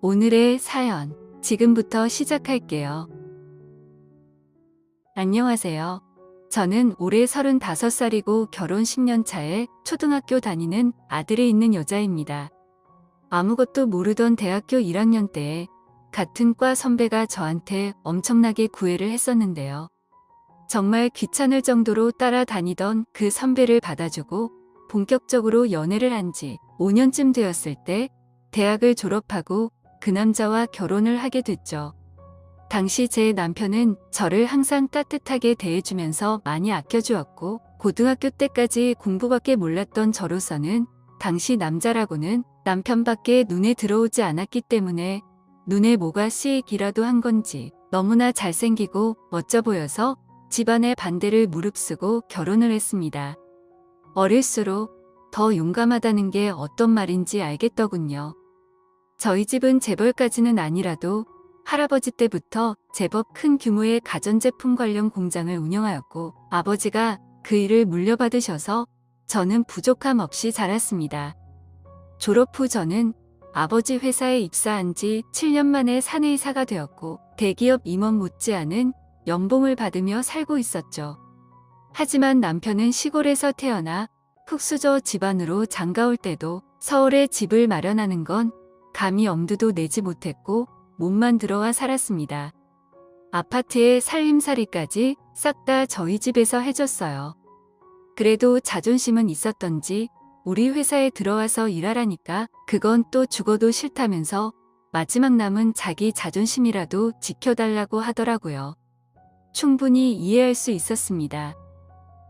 오늘의 사연, 지금부터 시작할게요. 안녕하세요. 저는 올해 35살이고 결혼 10년 차에 초등학교 다니는 아들이 있는 여자입니다. 아무것도 모르던 대학교 1학년 때에 같은 과 선배가 저한테 엄청나게 구애를 했었는데요. 정말 귀찮을 정도로 따라다니던 그 선배를 받아주고 본격적으로 연애를 한 지 5년쯤 되었을 때 대학을 졸업하고 그 남자와 결혼을 하게 됐죠. 당시 제 남편은 저를 항상 따뜻하게 대해주면서 많이 아껴주었고, 고등학교 때까지 공부밖에 몰랐던 저로서는 당시 남자라고는 남편밖에 눈에 들어오지 않았기 때문에 눈에 뭐가 씌이기라도 한 건지 너무나 잘생기고 멋져 보여서 집안의 반대를 무릅쓰고 결혼을 했습니다. 어릴수록 더 용감하다는 게 어떤 말인지 알겠더군요. 저희 집은 재벌까지는 아니라도 할아버지 때부터 제법 큰 규모의 가전제품 관련 공장을 운영하였고, 아버지가 그 일을 물려받으셔서 저는 부족함 없이 자랐습니다. 졸업 후 저는 아버지 회사에 입사한 지 7년 만에 사내이사가 되었고, 대기업 임원 못지않은 연봉을 받으며 살고 있었죠. 하지만 남편은 시골에서 태어나 흙수저 집안으로 장가올 때도 서울에 집을 마련하는 건 감히 엄두도 내지 못했고 몸만 들어와 살았습니다. 아파트에 살림살이까지 싹 다 저희 집에서 해줬어요. 그래도 자존심은 있었던지 우리 회사에 들어와서 일하라니까 그건 또 죽어도 싫다면서 마지막 남은 자기 자존심이라도 지켜달라고 하더라고요. 충분히 이해할 수 있었습니다.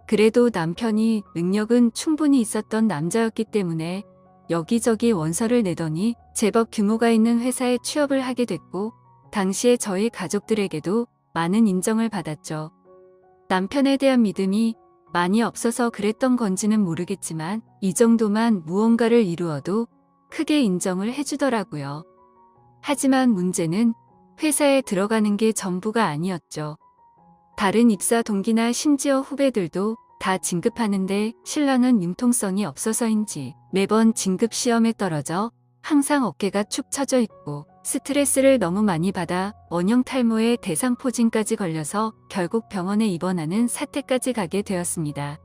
그래도 남편이 능력은 충분히 있었던 남자였기 때문에 여기저기 원서를 내더니 제법 규모가 있는 회사에 취업을 하게 됐고, 당시에 저희 가족들에게도 많은 인정을 받았죠. 남편에 대한 믿음이 많이 없어서 그랬던 건지는 모르겠지만 이 정도만 무언가를 이루어도 크게 인정을 해주더라고요. 하지만 문제는 회사에 들어가는 게 전부가 아니었죠. 다른 입사 동기나 심지어 후배들도 다 진급하는데 신랑은 융통성이 없어서인지 매번 진급 시험에 떨어져 항상 어깨가 축 처져 있고 스트레스를 너무 많이 받아 원형 탈모에 대상포진까지 걸려서 결국 병원에 입원하는 사태까지 가게 되었습니다.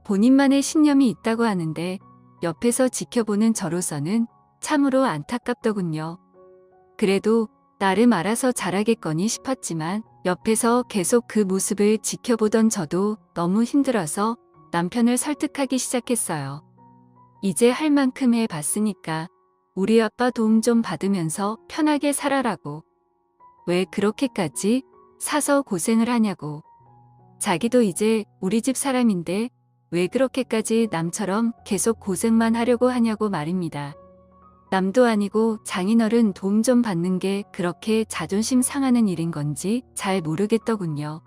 본인만의 신념이 있다고 하는데 옆에서 지켜보는 저로서는 참으로 안타깝더군요. 그래도 나름 알아서 잘하겠거니 싶었지만 옆에서 계속 그 모습을 지켜보던 저도 너무 힘들어서 남편을 설득하기 시작했어요. 이제 할 만큼 해봤으니까 우리 아빠 도움 좀 받으면서 편하게 살아라고. 왜 그렇게까지 사서 고생을 하냐고. 자기도 이제 우리 집 사람인데 왜 그렇게까지 남처럼 계속 고생만 하려고 하냐고 말입니다. 남도 아니고 장인어른 도움 좀 받는 게 그렇게 자존심 상하는 일인 건지 잘 모르겠더군요.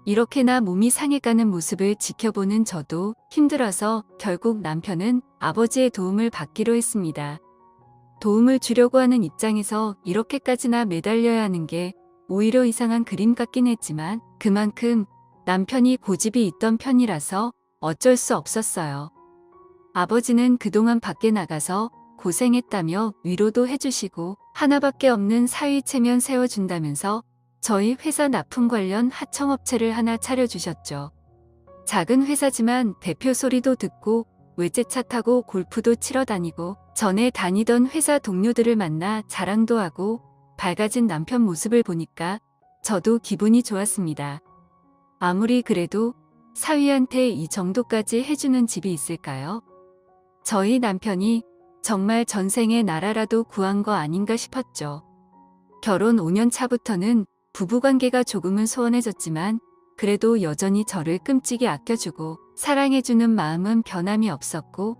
이렇게나 몸이 상해가는 모습을 지켜보는 저도 힘들어서 결국 남편은 아버지의 도움을 받기로 했습니다. 도움을 주려고 하는 입장에서 이렇게까지나 매달려야 하는 게 오히려 이상한 그림 같긴 했지만 그만큼 남편이 고집이 있던 편이라서 어쩔 수 없었어요. 아버지는 그동안 밖에 나가서 고생했다며 위로도 해주시고 하나밖에 없는 사위 체면 세워준다면서 저희 회사 납품 관련 하청업체를 하나 차려주셨죠. 작은 회사지만 대표 소리도 듣고 외제차 타고 골프도 치러 다니고 전에 다니던 회사 동료들을 만나 자랑도 하고 밝아진 남편 모습을 보니까 저도 기분이 좋았습니다. 아무리 그래도 사위한테 이 정도까지 해주는 집이 있을까요? 저희 남편이 정말 전생에 나라라도 구한 거 아닌가 싶었죠. 결혼 5년 차부터는 부부관계가 조금은 소원해졌지만 그래도 여전히 저를 끔찍이 아껴주고 사랑해주는 마음은 변함이 없었고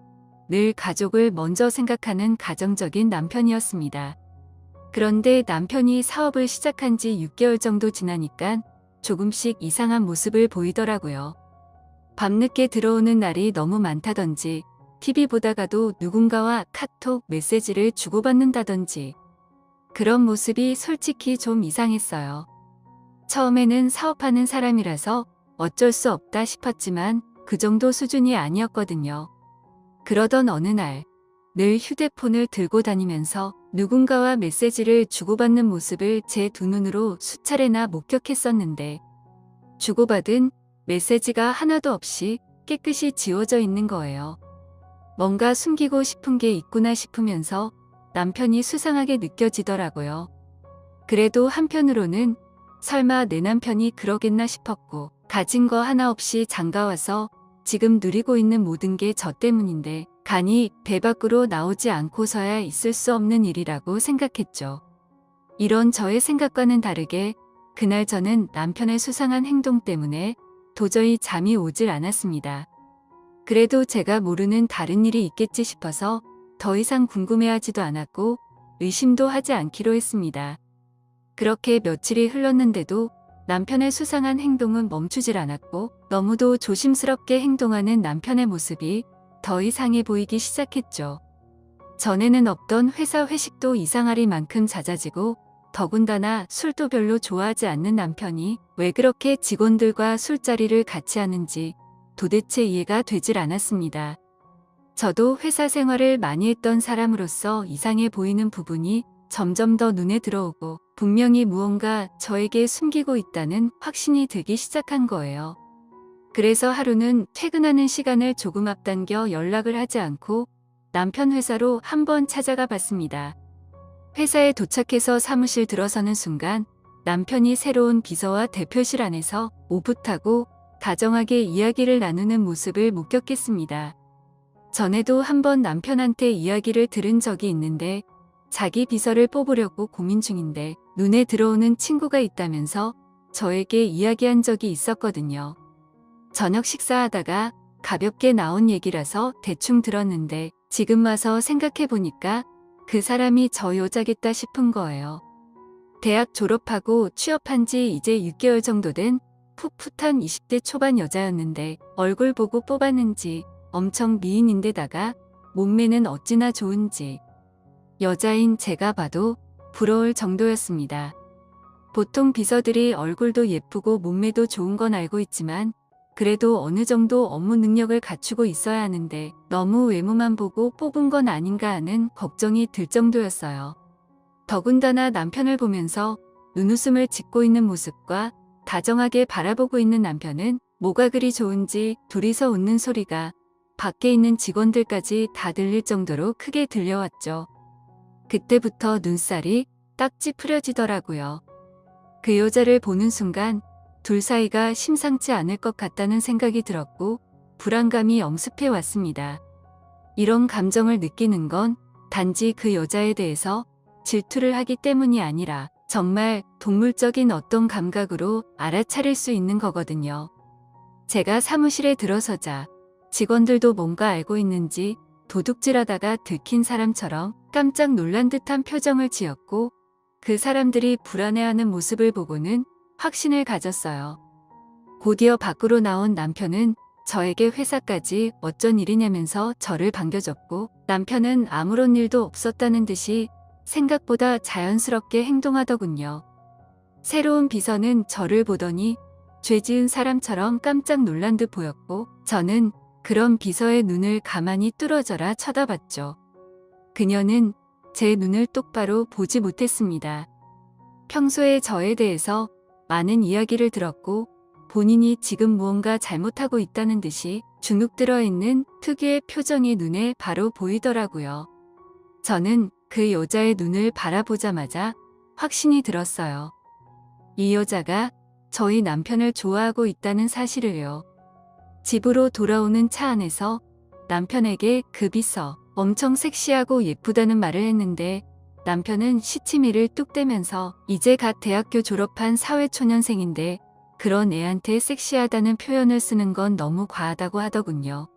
늘 가족을 먼저 생각하는 가정적인 남편이었습니다. 그런데 남편이 사업을 시작한 지 6개월 정도 지나니까 조금씩 이상한 모습을 보이더라고요. 밤늦게 들어오는 날이 너무 많다던지 TV 보다가도 누군가와 카톡 메시지를 주고받는다던지 그런 모습이 솔직히 좀 이상했어요. 처음에는 사업하는 사람이라서 어쩔 수 없다 싶었지만 그 정도 수준이 아니었거든요. 그러던 어느 날 늘 휴대폰을 들고 다니면서 누군가와 메시지를 주고받는 모습을 제 두 눈으로 수차례나 목격했었는데 주고받은 메시지가 하나도 없이 깨끗이 지워져 있는 거예요. 뭔가 숨기고 싶은 게 있구나 싶으면서 남편이 수상하게 느껴지더라고요. 그래도 한편으로는 설마 내 남편이 그러겠나 싶었고 가진 거 하나 없이 장가와서 지금 누리고 있는 모든 게 저 때문인데 간이 배 밖으로 나오지 않고서야 있을 수 없는 일이라고 생각했죠. 이런 저의 생각과는 다르게 그날 저는 남편의 수상한 행동 때문에 도저히 잠이 오질 않았습니다. 그래도 제가 모르는 다른 일이 있겠지 싶어서 더 이상 궁금해하지도 않았고 의심도 하지 않기로 했습니다. 그렇게 며칠이 흘렀는데도 남편의 수상한 행동은 멈추질 않았고 너무도 조심스럽게 행동하는 남편의 모습이 더 이상해 보이기 시작했죠. 전에는 없던 회사 회식도 이상하리만큼 잦아지고 더군다나 술도 별로 좋아하지 않는 남편이 왜 그렇게 직원들과 술자리를 같이 하는지 도대체 이해가 되질 않았습니다. 저도 회사 생활을 많이 했던 사람으로서 이상해 보이는 부분이 점점 더 눈에 들어오고 분명히 무언가 저에게 숨기고 있다는 확신이 들기 시작한 거예요. 그래서 하루는 퇴근하는 시간을 조금 앞당겨 연락을 하지 않고 남편 회사로 한번 찾아가 봤습니다. 회사에 도착해서 사무실 들어서는 순간 남편이 새로운 비서와 대표실 안에서 오붓하고 다정하게 이야기를 나누는 모습을 목격했습니다. 전에도 한번 남편한테 이야기를 들은 적이 있는데 자기 비서를 뽑으려고 고민 중인데 눈에 들어오는 친구가 있다면서 저에게 이야기한 적이 있었거든요. 저녁 식사하다가 가볍게 나온 얘기라서 대충 들었는데 지금 와서 생각해보니까 그 사람이 저 여자겠다 싶은 거예요. 대학 졸업하고 취업한 지 이제 6개월 정도 된 풋풋한 20대 초반 여자였는데 얼굴 보고 뽑았는지 엄청 미인인데다가 몸매는 어찌나 좋은지 여자인 제가 봐도 부러울 정도였습니다. 보통 비서들이 얼굴도 예쁘고 몸매도 좋은 건 알고 있지만 그래도 어느 정도 업무 능력을 갖추고 있어야 하는데 너무 외모만 보고 뽑은 건 아닌가 하는 걱정이 들 정도였어요. 더군다나 남편을 보면서 눈웃음을 짓고 있는 모습과 다정하게 바라보고 있는 남편은 뭐가 그리 좋은지 둘이서 웃는 소리가 밖에 있는 직원들까지 다 들릴 정도로 크게 들려왔죠. 그때부터 눈살이 딱 찌푸려지더라고요. 그 여자를 보는 순간 둘 사이가 심상치 않을 것 같다는 생각이 들었고 불안감이 엄습해 왔습니다. 이런 감정을 느끼는 건 단지 그 여자에 대해서 질투를 하기 때문이 아니라 정말 동물적인 어떤 감각으로 알아차릴 수 있는 거거든요. 제가 사무실에 들어서자 직원들도 뭔가 알고 있는지 도둑질하다가 들킨 사람처럼 깜짝 놀란 듯한 표정을 지었고 그 사람들이 불안해하는 모습을 보고는 확신을 가졌어요. 곧이어 밖으로 나온 남편은 저에게 회사까지 어쩐 일이냐면서 저를 반겨줬고 남편은 아무런 일도 없었다는 듯이 생각보다 자연스럽게 행동하더군요. 새로운 비서는 저를 보더니 죄 지은 사람처럼 깜짝 놀란 듯 보였고 저는 그런 비서의 눈을 가만히 뚫어져라 쳐다봤죠. 그녀는 제 눈을 똑바로 보지 못했습니다. 평소에 저에 대해서 많은 이야기를 들었고 본인이 지금 무언가 잘못하고 있다는 듯이 주눅 들어 있는 특유의 표정이 눈에 바로 보이더라고요. 저는 그 여자의 눈을 바라보자마자 확신이 들었어요. 이 여자가 저희 남편을 좋아하고 있다는 사실을요. 집으로 돌아오는 차 안에서 남편에게 그 비서 엄청 섹시하고 예쁘다는 말을 했는데 남편은 시치미를 뚝 떼면서 이제 갓 대학교 졸업한 사회초년생인데 그런 애한테 섹시하다는 표현을 쓰는 건 너무 과하다고 하더군요.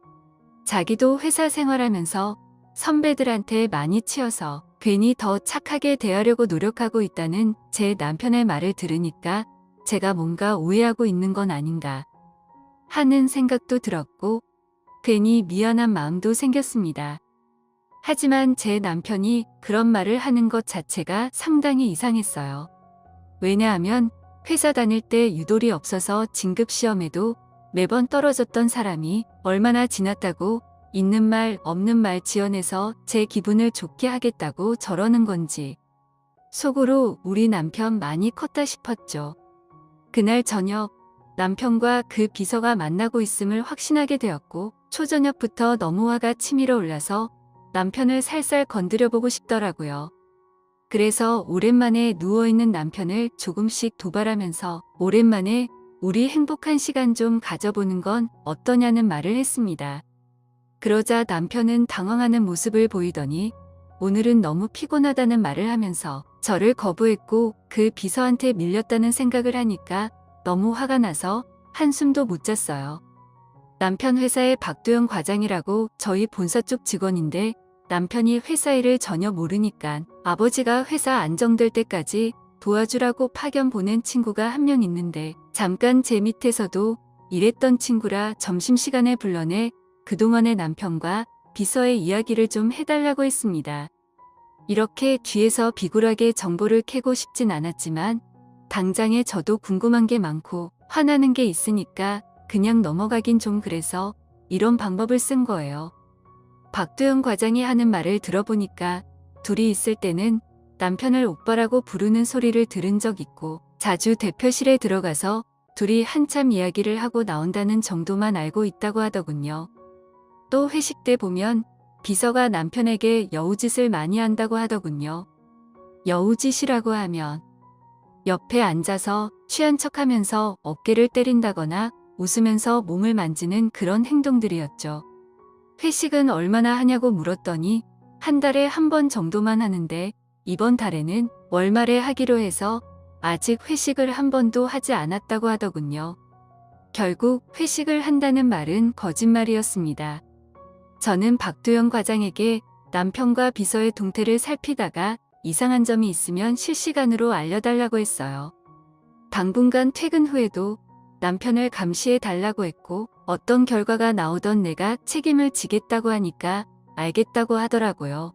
자기도 회사 생활하면서 선배들한테 많이 치여서 괜히 더 착하게 대하려고 노력하고 있다는 제 남편의 말을 들으니까 제가 뭔가 오해하고 있는 건 아닌가 하는 생각도 들었고 괜히 미안한 마음도 생겼습니다. 하지만 제 남편이 그런 말을 하는 것 자체가 상당히 이상했어요. 왜냐하면 회사 다닐 때 유돌이 없어서 진급시험에도 매번 떨어졌던 사람이 얼마나 지났다고 있는 말 없는 말 지어내서 제 기분을 좋게 하겠다고 저러는 건지 속으로 우리 남편 많이 컸다 싶었죠. 그날 저녁 남편과 그 비서가 만나고 있음을 확신하게 되었고 초저녁부터 너무 화가 치밀어 올라서 남편을 살살 건드려보고 싶더라고요. 그래서 오랜만에 누워있는 남편을 조금씩 도발하면서 오랜만에 우리 행복한 시간 좀 가져보는 건 어떠냐는 말을 했습니다. 그러자 남편은 당황하는 모습을 보이더니 오늘은 너무 피곤하다는 말을 하면서 저를 거부했고 그 비서한테 밀렸다는 생각을 하니까 너무 화가 나서 한숨도 못 잤어요. 남편 회사의 박도영 과장이라고 저희 본사 쪽 직원인데 남편이 회사 일을 전혀 모르니까 아버지가 회사 안정될 때까지 도와주라고 파견 보낸 친구가 한 명 있는데 잠깐 제 밑에서도 일했던 친구라 점심시간에 불러내 그동안의 남편과 비서의 이야기를 좀 해달라고 했습니다. 이렇게 뒤에서 비굴하게 정보를 캐고 싶진 않았지만 당장에 저도 궁금한 게 많고 화나는 게 있으니까 그냥 넘어가긴 좀 그래서 이런 방법을 쓴 거예요. 박도영 과장이 하는 말을 들어보니까 둘이 있을 때는 남편을 오빠라고 부르는 소리를 들은 적 있고 자주 대표실에 들어가서 둘이 한참 이야기를 하고 나온다는 정도만 알고 있다고 하더군요. 또 회식 때 보면 비서가 남편에게 여우짓을 많이 한다고 하더군요. 여우짓이라고 하면 옆에 앉아서 취한 척하면서 어깨를 때린다거나 웃으면서 몸을 만지는 그런 행동들이었죠. 회식은 얼마나 하냐고 물었더니 한 달에 한 번 정도만 하는데 이번 달에는 월말에 하기로 해서 아직 회식을 한 번도 하지 않았다고 하더군요. 결국 회식을 한다는 말은 거짓말이었습니다. 저는 박도영 과장에게 남편과 비서의 동태를 살피다가 이상한 점이 있으면 실시간으로 알려달라고 했어요. 당분간 퇴근 후에도 남편을 감시해 달라고 했고 어떤 결과가 나오던 내가 책임을 지겠다고 하니까 알겠다고 하더라고요.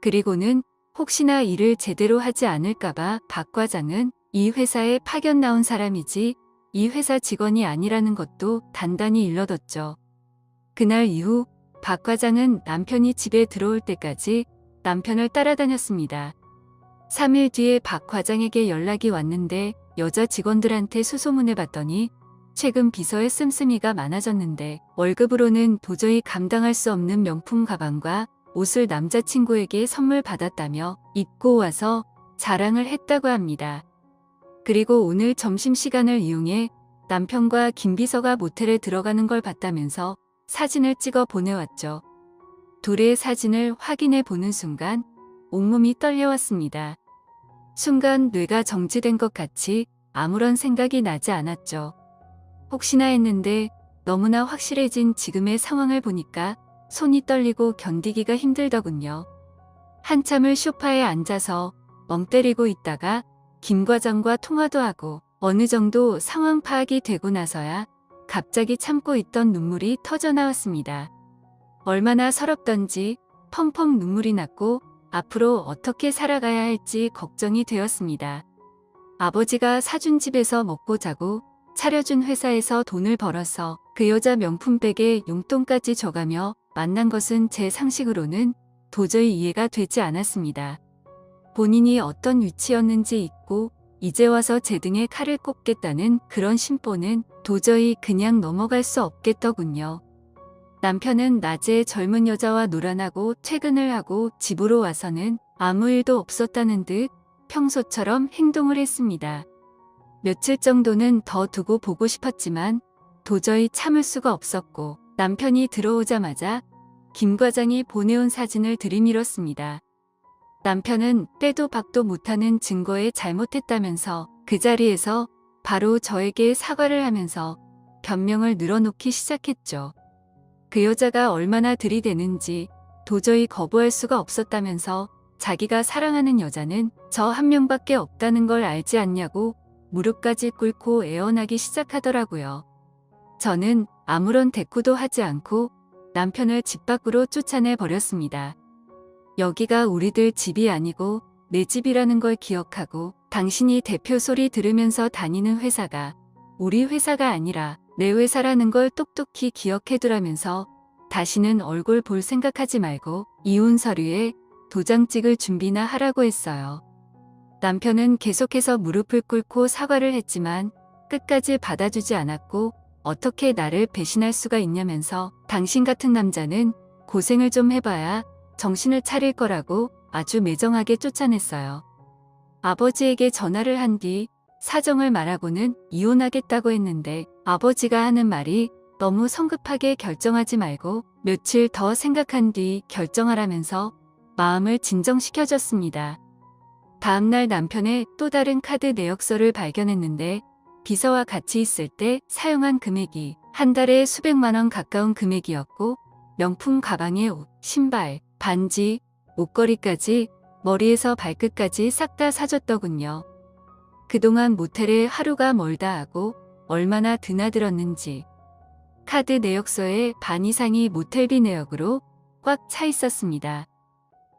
그리고는 혹시나 일을 제대로 하지 않을까봐 박 과장은 이 회사에 파견 나온 사람이지 이 회사 직원이 아니라는 것도 단단히 일러뒀죠. 그날 이후 박 과장은 남편이 집에 들어올 때까지 남편을 따라다녔습니다. 3일 뒤에 박 과장에게 연락이 왔는데 여자 직원들한테 수소문해 봤더니 최근 비서의 씀씀이가 많아졌는데 월급으로는 도저히 감당할 수 없는 명품 가방과 옷을 남자친구에게 선물 받았다며 입고 와서 자랑을 했다고 합니다. 그리고 오늘 점심시간을 이용해 남편과 김 비서가 모텔에 들어가는 걸 봤다면서 사진을 찍어 보내왔죠. 둘의 사진을 확인해 보는 순간 온몸이 떨려왔습니다. 순간 뇌가 정지된 것 같이 아무런 생각이 나지 않았죠. 혹시나 했는데 너무나 확실해진 지금의 상황을 보니까 손이 떨리고 견디기가 힘들더군요. 한참을 소파에 앉아서 멍 때리고 있다가 김 과장과 통화도 하고 어느 정도 상황 파악이 되고 나서야 갑자기 참고 있던 눈물이 터져 나왔습니다. 얼마나 서럽던지 펑펑 눈물이 났고 앞으로 어떻게 살아가야 할지 걱정이 되었습니다. 아버지가 사준 집에서 먹고 자고 차려준 회사에서 돈을 벌어서 그 여자 명품백에 용돈까지 줘가며 만난 것은 제 상식으로는 도저히 이해가 되지 않았습니다. 본인이 어떤 위치였는지 잊고 이제 와서 제 등에 칼을 꼽겠다는 그런 심보는 도저히 그냥 넘어갈 수 없겠더군요. 남편은 낮에 젊은 여자와 놀아나고 퇴근을 하고 집으로 와서는 아무 일도 없었다는 듯 평소처럼 행동을 했습니다. 며칠 정도는 더 두고 보고 싶었지만 도저히 참을 수가 없었고 남편이 들어오자마자 김 과장이 보내온 사진을 들이밀었습니다. 남편은 빼도 박도 못하는 증거에 잘못했다면서 그 자리에서 바로 저에게 사과를 하면서 변명을 늘어놓기 시작했죠. 그 여자가 얼마나 들이대는지 도저히 거부할 수가 없었다면서 자기가 사랑하는 여자는 저 한 명밖에 없다는 걸 알지 않냐고 무릎까지 꿇고 애원하기 시작하더라고요. 저는 아무런 대꾸도 하지 않고 남편을 집 밖으로 쫓아내 버렸습니다. 여기가 우리들 집이 아니고 내 집이라는 걸 기억하고 당신이 대표 소리 들으면서 다니는 회사가 우리 회사가 아니라 내 회사라는 걸 똑똑히 기억해두라면서 다시는 얼굴 볼 생각하지 말고 이혼 서류에 도장 찍을 준비나 하라고 했어요. 남편은 계속해서 무릎을 꿇고 사과를 했지만 끝까지 받아주지 않았고 어떻게 나를 배신할 수가 있냐면서 당신 같은 남자는 고생을 좀 해봐야 정신을 차릴 거라고 아주 매정하게 쫓아냈어요. 아버지에게 전화를 한 뒤 사정을 말하고는 이혼하겠다고 했는데 아버지가 하는 말이 너무 성급하게 결정하지 말고 며칠 더 생각한 뒤 결정하라면서 마음을 진정시켜줬습니다. 다음날 남편의 또 다른 카드 내역서를 발견했는데 비서와 같이 있을 때 사용한 금액이 한 달에 수백만 원 가까운 금액이었고 명품 가방에 옷, 신발, 반지, 목걸이까지 머리에서 발끝까지 싹 다 사줬더군요. 그동안 모텔에 하루가 멀다 하고 얼마나 드나들었는지 카드 내역서의 반 이상이 모텔비 내역으로 꽉 차 있었습니다.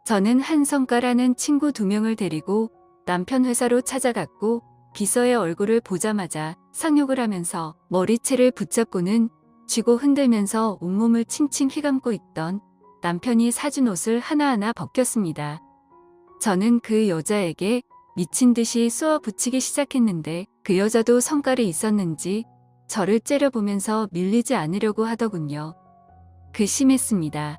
저는 한성가라는 친구 2명을 데리고 남편 회사로 찾아갔고 비서의 얼굴을 보자마자 상욕을 하면서 머리채를 붙잡고는 쥐고 흔들면서 온몸을 칭칭 휘감고 있던 남편이 사준 옷을 하나하나 벗겼습니다. 저는 그 여자에게 미친 듯이 쏘아 붙이기 시작했는데 그 여자도 성깔이 있었는지 저를 째려보면서 밀리지 않으려고 하더군요. 그 심했습니다.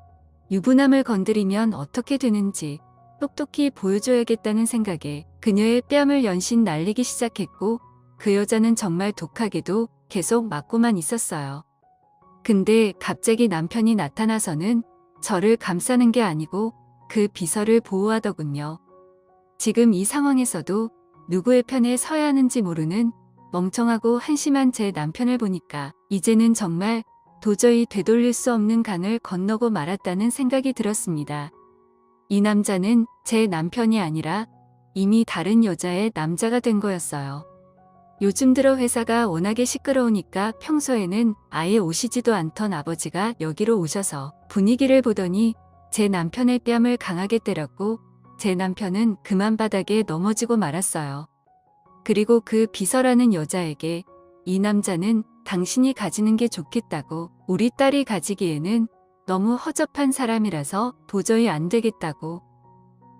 유부남을 건드리면 어떻게 되는지 똑똑히 보여줘야겠다는 생각에 그녀의 뺨을 연신 날리기 시작했고 그 여자는 정말 독하게도 계속 맞고만 있었어요. 근데 갑자기 남편이 나타나서는 저를 감싸는 게 아니고 그 비서를 보호하더군요. 지금 이 상황에서도 누구의 편에 서야 하는지 모르는 멍청하고 한심한 제 남편을 보니까 이제는 정말 도저히 되돌릴 수 없는 강을 건너고 말았다는 생각이 들었습니다. 이 남자는 제 남편이 아니라 이미 다른 여자의 남자가 된 거였어요. 요즘 들어 회사가 워낙에 시끄러우니까 평소에는 아예 오시지도 않던 아버지가 여기로 오셔서 분위기를 보더니 제 남편의 뺨을 강하게 때렸고 제 남편은 그만 바닥에 넘어지고 말았어요. 그리고 그 비서라는 여자에게 이 남자는 당신이 가지는 게 좋겠다고 우리 딸이 가지기에는 너무 허접한 사람이라서 도저히 안 되겠다고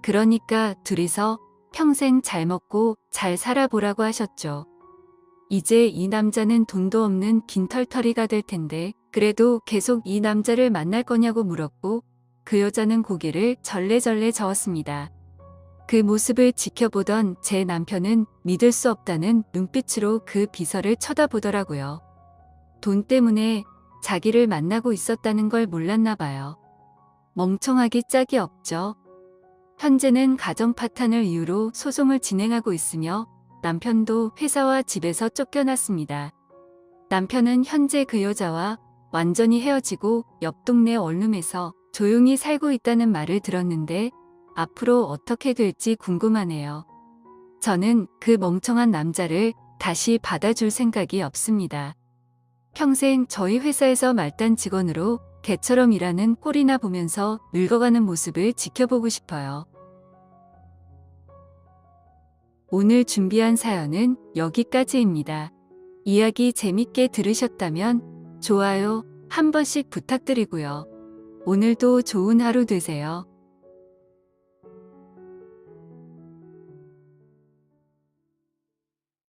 그러니까 둘이서 평생 잘 먹고 잘 살아보라고 하셨죠. 이제 이 남자는 돈도 없는 빈털터리가 될 텐데 그래도 계속 이 남자를 만날 거냐고 물었고 그 여자는 고개를 절레절레 저었습니다. 그 모습을 지켜보던 제 남편은 믿을 수 없다는 눈빛으로 그 비서를 쳐다보더라고요. 돈 때문에 자기를 만나고 있었다는 걸 몰랐나 봐요. 멍청하기 짝이 없죠. 현재는 가정 파탄을 이유로 소송을 진행하고 있으며 남편도 회사와 집에서 쫓겨났습니다. 남편은 현재 그 여자와 완전히 헤어지고 옆 동네 원룸에서 조용히 살고 있다는 말을 들었는데 앞으로 어떻게 될지 궁금하네요. 저는 그 멍청한 남자를 다시 받아줄 생각이 없습니다. 평생 저희 회사에서 말단 직원으로 개처럼 일하는 꼴이나 보면서 늙어가는 모습을 지켜보고 싶어요. 오늘 준비한 사연은 여기까지입니다. 이야기 재밌게 들으셨다면 좋아요 한 번씩 부탁드리고요. 오늘도 좋은 하루 되세요.